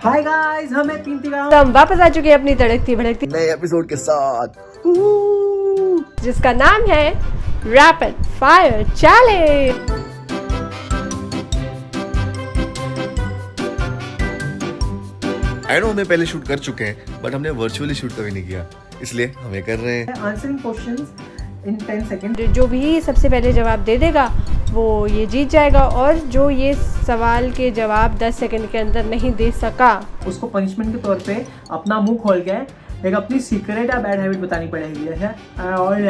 Hi guys, हमें तीन तो हम वापस आ चुके हैं अपनी तड़कती भड़कती नए एपिसोड के साथ, जिसका नाम है rapid fire challenge. I know हमें पहले शूट कर चुके हैं बट हमने वर्चुअली शूट कभी नहीं किया, इसलिए हमें कर रहे हैं। Answering questions in 10 second. जो भी सबसे पहले जवाब दे देगा वो ये जीत जाएगा, और जो ये सवाल के जवाब 10 सेकंड के अंदर नहीं दे सका उसको पनिशमेंट के तौर पे अपना मुंह खोल के एक अपनी सीक्रेट या बैड हैबिट बतानी पड़ेगी, और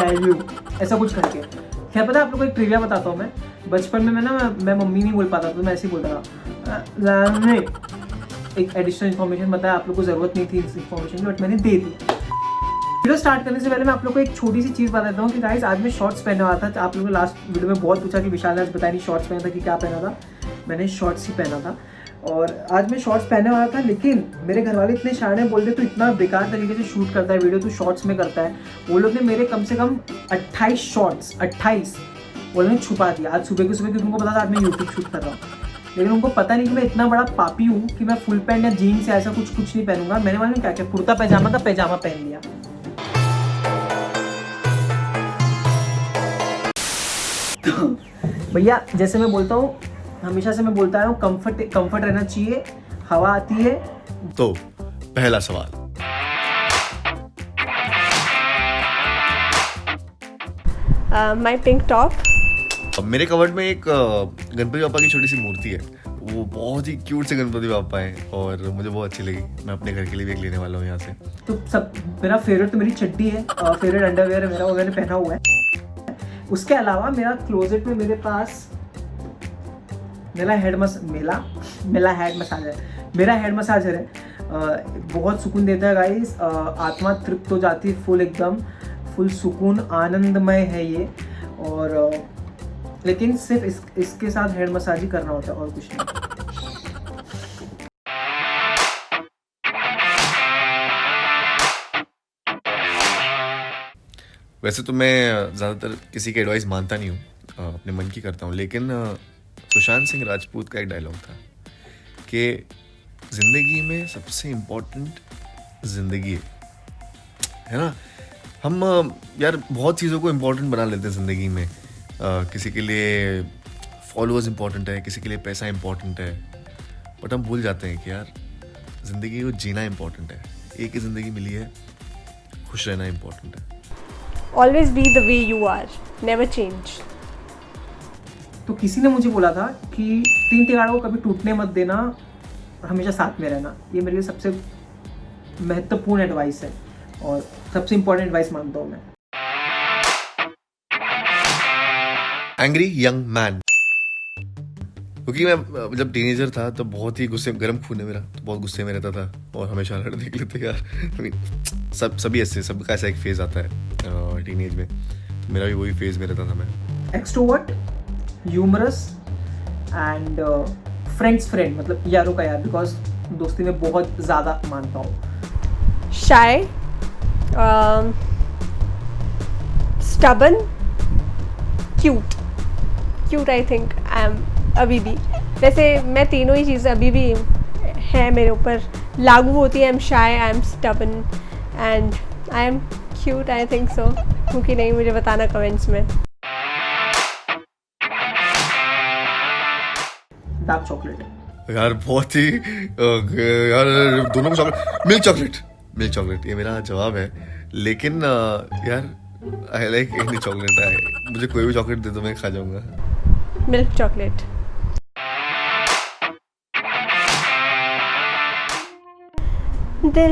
ऐसा कुछ करके। क्या पता आप लोगों को एक ट्रिविया बताता हूँ। मैं बचपन में मैं मम्मी नहीं बोल पाता तो मैं ऐसे ही बोलता था। एक एडिशनल इन्फॉर्मेशन बताया, आप लोग को जरूरत नहीं थी इस इन्फॉर्मेशन की बट मैंने दे दी। वीडियो स्टार्ट करने से पहले मैं आप लोग को एक छोटी सी चीज़ बता देता हूँ कि गाइस आज मैं शॉर्ट्स पहना हुआ था। आप लोगों ने लास्ट वीडियो में बहुत पूछा कि विशाल ने आज बताया नहीं शॉर्ट्स पहना था कि क्या पहना था। मैंने शॉर्ट्स ही पहना था और आज मैं शॉर्ट्स पहने वाला था, लेकिन मेरे घर वाले इतने शाने बोलते तू इतना बेकार तरीके से शूट करता है वीडियो, तू शॉर्ट्स में करता है। वो लोग ने मेरे कम से कम 28 शॉर्ट्स वो लोगों ने छुपा दिया आज सुबह के सुबह, क्योंकि उनको पता था आज मैं यूट्यूब शूट कर रहा हूँ। लेकिन उनको पता नहीं कि मैं इतना बड़ा पापी हूँ कि मैं फुल पैंट या जीन्स या ऐसा कुछ नहीं पहनूंगा। मैंने मालूम क्या क्या कुर्ता पैजामा का पैजामा पहन लिया। तो भैया जैसे मैं बोलता हूँ, हमेशा से मैं बोलता हूँ कंफर्ट रहना चाहिए, हवा आती है। तो पहला सवाल, माई पिंक टॉप। मेरे कवर्ड में एक गणपति बापा की छोटी सी मूर्ति है। वो बहुत ही क्यूट से गणपति बापा है और मुझे बहुत अच्छी लगी। मैं अपने घर के लिए भी एक लेने वाला हूँ यहाँ से। तो सब मेरा फेवरेट तो मेरी चड्डी है, फेवरेट अंडरवेयर है मेरा, वो मैंने पहना हुआ है। उसके अलावा मेरा क्लोजेट में मेरे पास मेरा हेड मसाजर है। बहुत सुकून देता है गाइस, आत्मा तृप्त हो जाती है, फुल सुकून आनंदमय है ये। और लेकिन सिर्फ इसके साथ हेड मसाज ही करना होता है और कुछ नहीं। वैसे तो मैं ज़्यादातर किसी की एडवाइस मानता नहीं हूँ, अपने मन की करता हूँ। लेकिन सुशांत सिंह राजपूत का एक डायलॉग था कि ज़िंदगी में सबसे इम्पोर्टेंट ज़िंदगी है ना। हम यार बहुत चीज़ों को इम्पोर्टेंट बना लेते हैं ज़िंदगी में। किसी के लिए फॉलोअर्स इम्पोर्टेंट है, किसी के लिए पैसा इम्पोर्टेंट है, बट हम भूल जाते हैं कि यार ज़िंदगी को जीना इम्पोर्टेंट है। एक ही ज़िंदगी मिली है, खुश रहना इम्पोर्टेंट है। Always be the way you are, never change. तो किसी ने मुझे बोला था कि तीन तिगाड़ों को कभी टूटने मत देना और हमेशा साथ में रहना। ये मेरे लिए सबसे महत्वपूर्ण एडवाइस है और सबसे इम्पोर्टेंट एडवाइस मानता हूँ मैं। एंग्री यंग मैन, क्योंकि मैं जब टीनेजर था तो बहुत ही गुस्से गर्म खून है मेरा, तो बहुत गुस्से में रहता था और हमेशा लड़ देख लेते यार। सभी ऐसे, सबका ऐसा एक फेज आता है टीनेज में, तो मेरा भी वही फेज में रहता था मैं। एक्सट्रोवर्ट, ह्यूमरस एंड फ्रेंड, मतलब यारों का यार, बिकॉज दोस्ती में बहुत ज़्यादा मानता हूँ। Shy, stubborn, cute I think I am अभी भी। वैसे मैं तीनों ही चीज़ें अभी भी हैं मेरे ऊपर लागू होती है। I am shy, I am stubborn and I am cute, I think so. क्योंकि नहीं मुझे बताना कमेंट्स में। डार्क चॉकलेट यार बहुत ही यार दोनों को चॉकलेट, मिल्क चॉकलेट ये मेरा जवाब है। लेकिन यार आई लाइक एनी चॉकलेट है, मुझे कोई भी चॉकलेट दे दो मैं खा जाऊंगा। Milk chocolate. दिल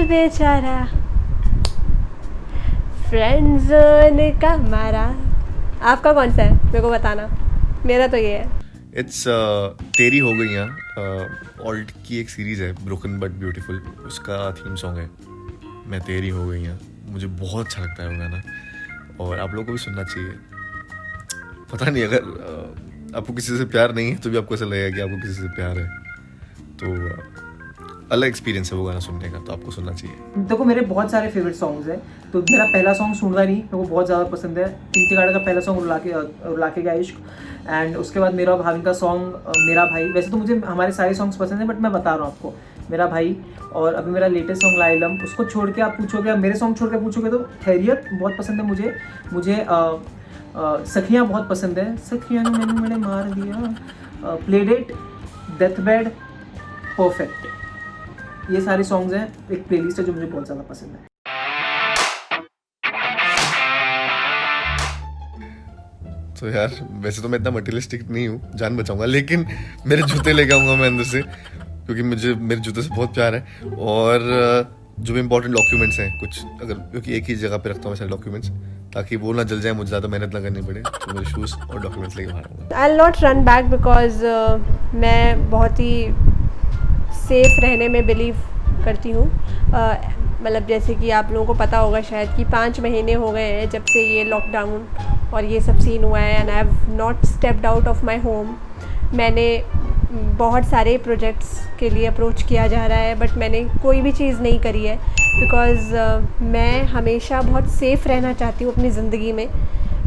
बेचारा फ्रेंड जोन का मारा। आपका कौन सा है मेरे को बताना। मेरा तो ये है, इट्स तेरी हो गई ऑल्ट की एक सीरीज है ब्रोकन बट ब्यूटीफुल, उसका थीम सॉन्ग है मैं तेरी हो गई। मुझे बहुत अच्छा लगता है वो गाना और आप लोगों को भी सुनना चाहिए। पता नहीं अगर आपको किसी से प्यार नहीं है तो भी आपको ऐसा लगेगा कि आपको किसी से प्यार है। तो अलग एक्सपीरियंस है वो गाना सुनने का, तो आपको सुनना चाहिए। देखो मेरे बहुत सारे फेवरेट सॉन्ग्स हैं, तो मेरा पहला सॉन्ग सुनना नहीं मेरे को बहुत ज़्यादा पसंद है। इंतकाड़ा का पहला सॉन्ग रुला के गया इश्क, एंड उसके बाद मेरा भाभी का सॉन्ग मेरा भाई। वैसे तो मुझे हमारे सारे सॉन्ग्स पसंद हैं, बट मैं बता रहा हूँ आपको मेरा भाई, और अभी मेरा लेटेस्ट सॉन्ग लाइलम। उसको छोड़ के आप पूछोगे, अब मेरे सॉन्ग छोड़ के पूछोगे तो खैरियत बहुत पसंद है मुझे सखियाँ बहुत पसंद है, सखियाँ ने मैंने मार दिया, प्लेडेट, डेथ बेड, परफेक्ट, ये सारे सॉन्ग्स हैं। एक प्लेलिस्ट है जो मुझे बहुत ज़्यादा पसंद है। तो यार वैसे तो मैं इतना मटेरियलिस्टिक नहीं हूँ, जान बचाऊंगा, लेकिन मेरे जूते लेके आऊंगा मैं अंदर से, क्योंकि मुझे मेरे जूते से बहुत प्यार है। और जो भी इंपॉर्टेंट डॉक्यूमेंट्स हैं कुछ, अगर क्योंकि एक ही जगह पे रखता हूँ मैं सारे डॉक्यूमेंट्स, ताकि वो ना जल जाए, मुझे ज़्यादा मेहनत ना करनी पड़े, तो मेरे शूज़ और डॉक्यूमेंट्स लेके बाहर आऊँगा। I will not run back because मैं बहुत ही सेफ रहने में बिलीव करती हूँ। मतलब जैसे कि आप लोगों को पता होगा शायद कि 5 महीने हो गए हैं जब से ये लॉकडाउन और ये सब सीन हुआ है, and I have not stepped out of my home. मैंने बहुत सारे प्रोजेक्ट्स के लिए अप्रोच किया जा रहा है, बट मैंने कोई भी चीज़ नहीं करी है बिकॉज़ मैं हमेशा बहुत सेफ़ रहना चाहती हूँ अपनी ज़िंदगी में,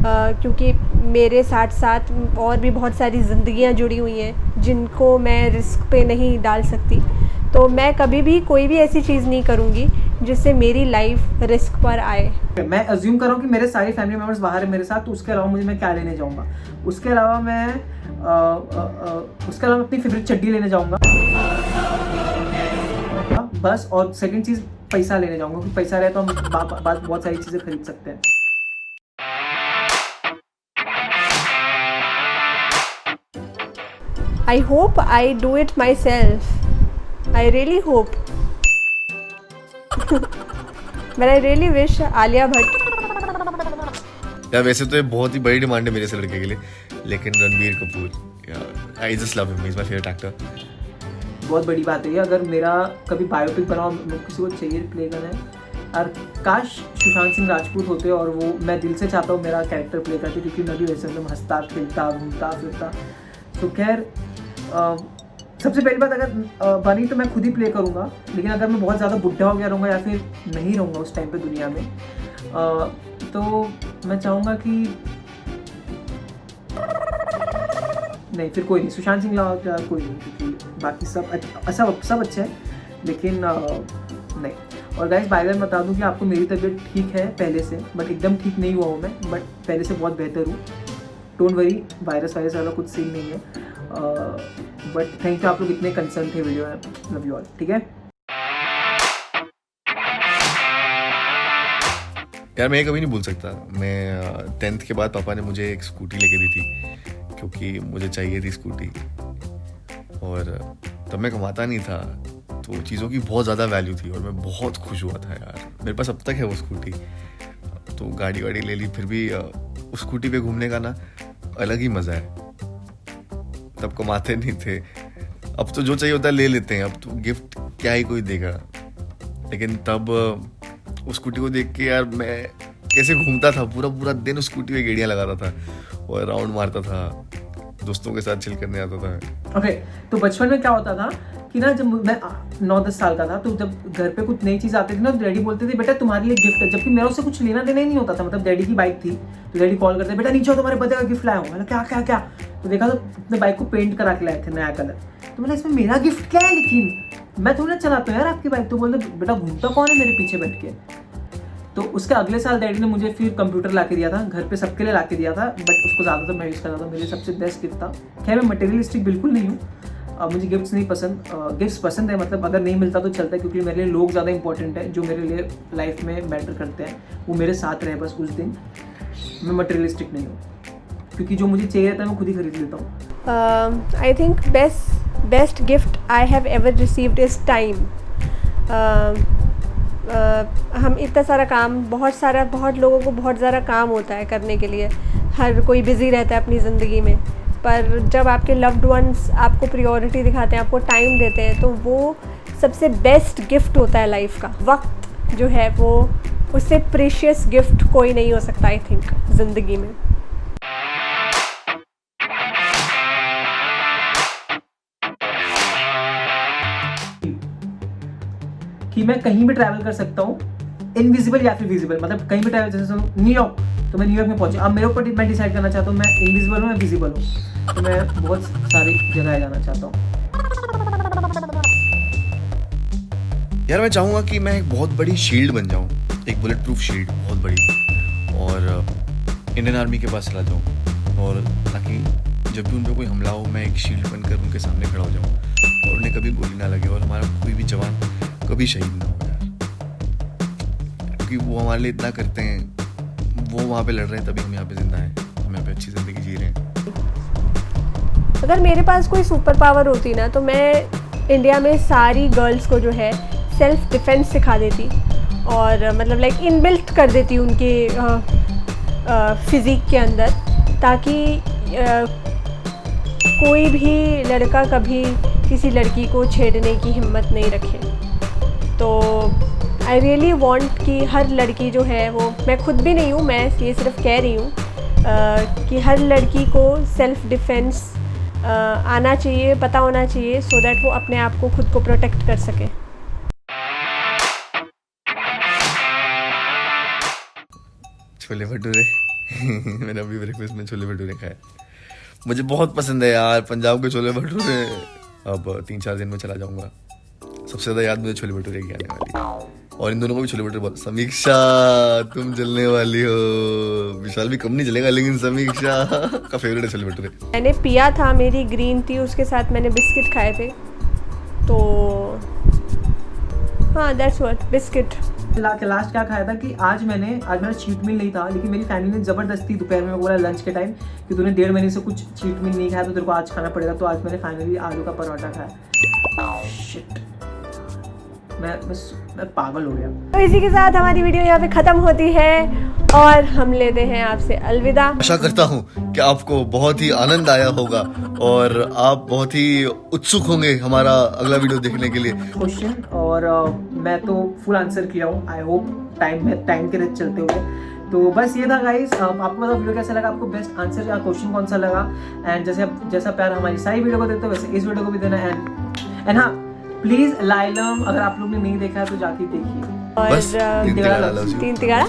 क्योंकि मेरे साथ साथ और भी बहुत सारी ज़िंदगियाँ जुड़ी हुई हैं जिनको मैं रिस्क पे नहीं डाल सकती। तो मैं कभी भी कोई भी ऐसी चीज़ नहीं करूँगी जिससे मेरी लाइफ रिस्क पर आए। मैं अज्यूम कर रहा हूँ कि मेरे सारे फैमिली मेम्बर्स बाहर है मेरे साथ, तो उसके अलावा मैं क्या लेने जाऊँगा? उसके अलावा मैं अपनी फेवरेट चड्डी लेने जाऊँगा बस। और सेकंड चीज़ पैसा लेने जाऊँगा, क्योंकि पैसा रहे तो हम बहुत सारी चीज़ें खरीद सकते हैं। I hope I do it myself. I really hope. But I really wish Alia Bhatt. यार वैसे तो ये बहुत ही बड़ी डिमांड है मेरे से लड़के के लिए, लेकिन रणबीर कपूर, यार I just love him, he is my favourite actor. बहुत बड़ी बात है ये, अगर मेरा कभी बायोपिक बनाओ, किसी को चाहिए प्ले करना है, और काश सुशांत सिंह राजपूत होते और वो, मैं दिल से चाहता हूँ मेरा कैरेक्टर प्ले करते, क्योंकि मैं भी वैसे एकदम हंसता खेलता घूमता फिरता। तो खैर सबसे पहली बात, अगर बनी तो मैं खुद ही प्ले करूँगा, लेकिन अगर मैं बहुत ज़्यादा बुढ़ा हो गया रहूँगा या फिर नहीं रहूँगा उस टाइम पे दुनिया में, तो मैं चाहूँगा कि नहीं, फिर कोई नहीं, सुशांत सिंह राजपूत कोई नहीं, क्योंकि बाकी सब अच्छे हैं, लेकिन नहीं। और गाइस बाय द वे बता दूं कि आपको मेरी तबीयत ठीक है पहले से, बट एकदम ठीक नहीं हुआ हूँ मैं, बट पहले से बहुत बेहतर हूँ। डोंट वरी, वायरस वाला कुछ सीन नहीं है। बट थैंक यू, आप लोग इतने कंसर्न थे वीडियो में, लव यू ऑल। ठीक है यार, मैं ये कभी नहीं भूल सकता, मैं 10th के बाद पापा ने मुझे एक स्कूटी लेके दी थी, क्योंकि मुझे चाहिए थी स्कूटी, और तब मैं कमाता नहीं था, तो चीज़ों की बहुत ज़्यादा वैल्यू थी, और मैं बहुत खुश हुआ था यार। मेरे पास अब तक है वो स्कूटी, तो गाड़ी वाड़ी ले ली, फिर भी उस स्कूटी पे घूमने का ना अलग ही मज़ा है। तब कमाते नहीं थे, अब तो जो चाहिए होता है ले लेते हैं, अब तो गिफ्ट क्या ही कोई देगा। लेकिन तब उस स्कूटी को देख के यार मैं कैसे घूमता था, पूरा पूरा दिन उस स्कूटी पे गेड़ियाँ लगाता था और राउंड मारता था, दोस्तों के साथ चिल करने आता था। ओके, तो बचपन में क्या होता था कि ना, जब मैं 9-10 साल का था, तो जब घर पे कुछ नई चीज़ आती थी ना, तो डैडी बोलते थे बेटा तुम्हारे लिए गिफ्ट है, जबकि मेरा उससे कुछ लेना देना ही नहीं होता था। मतलब डैडी की बाइक थी, तो डैडी कॉल करते, बेटा नीचे तुम्हारे बर्थडे का गिफ्ट लाया हूँ। मैंने क्या क्या क्या, तो देखा तो अपने बाइक को पेंट करा के लाए थे नया कलर। तो मैंने इसमें मेरा गिफ्ट क्या है, लेकिन मैं थोड़ा चलाता हूँ यार आपकी बाइक। तो बोलते बेटा घूमता कौन है मेरे पीछे बैठ के। तो उसके अगले साल डैडी ने मुझे फिर कंप्यूटर ला के दिया था, घर पे सबके लिए ला के दिया था, बट उसको ज़्यादातर मैं यूज़ करता था, मेरे सबसे बेस्ट गिफ्ट था। खैर मैं मटेरियलिस्टिक बिल्कुल नहीं हूँ, मुझे गिफ्ट्स नहीं पसंद, गिफ्ट्स पसंद है, मतलब अगर नहीं मिलता तो चलता है, क्योंकि मेरे लिए लोग ज़्यादा इंपॉर्टेंट है, जो मेरे लिए लाइफ में मैटर करते हैं, वो मेरे साथ रहे बस उस दिन। मैं मटेरियलिस्टिक नहीं हूँ, क्योंकि जो मुझे चाहिए रहता है मैं खुद ही खरीद लेता हूँ। I think best gift I have ever received is time. हम इतना सारा काम, बहुत लोगों को बहुत ज़्यादा काम होता है करने के लिए, हर कोई बिज़ी रहता है अपनी ज़िंदगी में, पर जब आपके लव्ड वंस आपको प्रायोरिटी दिखाते हैं, आपको टाइम देते हैं, तो वो सबसे बेस्ट गिफ्ट होता है लाइफ का। वक्त जो है वो, उससे प्रीशियस गिफ्ट कोई नहीं हो सकता आई थिंक ज़िंदगी में। कि मैं कहीं भी ट्रैवल कर सकता हूँ, इनविजिबल या फिर विजिबल, मतलब कहीं भी ट्रैवल, जैसे न्यूयॉर्क, तो मैं न्यूयॉर्क में पहुंचा। अब मेरे ऊपर मैं डिसाइड करना चाहता हूँ मैं इनविजिबल हूँ या विजिबल हूँ, तो मैं बहुत सारी जगह जाना चाहता हूँ। यार मैं चाहूँगा कि मैं एक बहुत बड़ी शील्ड बन जाऊँ, एक बुलेट प्रूफ शील्ड बहुत बड़ी, और इंडियन आर्मी के पास चला जाऊँ, और ताकि जब भी उन पर कोई हमला हो मैं एक शील्ड बनकर उनके सामने खड़ा हो जाऊँ और उन्हें कभी गोली ना लगे और हमारा कोई भी जवान कभी शहीद ना हो यार, क्योंकि वो हमारे लिए इतना करते हैं, वो वहाँ पे लड़ रहे हैं तभी हम यहाँ पे जिंदा हैं, हम यहाँ पे अच्छी ज़िंदगी जी रहे हैं। अगर मेरे पास कोई सुपर पावर होती ना तो मैं इंडिया में सारी गर्ल्स को जो है सेल्फ डिफेंस सिखा देती, और मतलब लाइक इनबिल्ट कर देती उनके फिज़िक के अंदर, ताकि कोई भी लड़का कभी किसी लड़की को छेड़ने की हिम्मत नहीं रखे। तो आई रियली वांट कि हर लड़की जो है वो, मैं खुद भी नहीं हूँ, मैं ये सिर्फ कह रही हूँ कि हर लड़की को सेल्फ डिफेंस आना चाहिए, पता होना चाहिए, सो दैट वो अपने आप को खुद को प्रोटेक्ट कर सके। छोले भटूरे मैंने अभी ब्रेकफास्ट में छोले भटूरे खाए, मुझे बहुत पसंद है यार पंजाब के छोले भटूरे। अब 3-4 दिन में चला जाऊंगा, सबसे ज़्यादा याद मुझे छोले भटूरे की आने वाली, और इन दोनों को भी छोले भटूरे बहुत। समीक्षा तुम जलने वाली हो, विशाल भी कम नहीं जलेगा, लेकिन समीक्षा का फेवरेट है छोले भटूरे। मैंने पिया था मेरी ग्रीन टी, उसके साथ मैंने बिस्किट खाए थे, तो हाँ दैट्स व्हाट, बिस्किट। लास्ट क्या खाया था कि आज मेरा चीट मील नहीं था, लेकिन मेरी फैमिली ने ज़बरदस्ती दोपहर में बोला लंच के टाइम कि तूने 1.5 महीने से कुछ चीट मील नहीं खाया तो तेरे को आज खाना पड़ेगा, तो आज मैंने फाइनली आलू का पराठा खाया। शिट, मैं पागल हो गया। तो इसी के साथ हमारी वीडियो यहाँ पे ख़त्म होती है और हम लेते हैं आपसे अलविदा। आशा करता हूँ कि आपको बहुत ही आनंद आया होगा और आप बहुत ही उत्सुक होंगे हमारा अगला वीडियो देखने के लिए। क्वेश्चन, और मैं तो फुल आंसर किया हूँ, आई होप टाइम के साथ चलते हुए। तो बस ये था गाइस, आपको मतलब वीडियो कैसा लगा, आपको बेस्ट आंसर या क्वेश्चन कौन सा लगा, एंड जैसा प्यार हमारी सारी वीडियो को देते हो वैसे इस वीडियो को भी देना। एंड हाँ प्लीज लाइलम अगर आप लोग ने नहीं देखा है तो जाके देखिए। बस 3 तिगाड़ा तीन तिगाड़ा।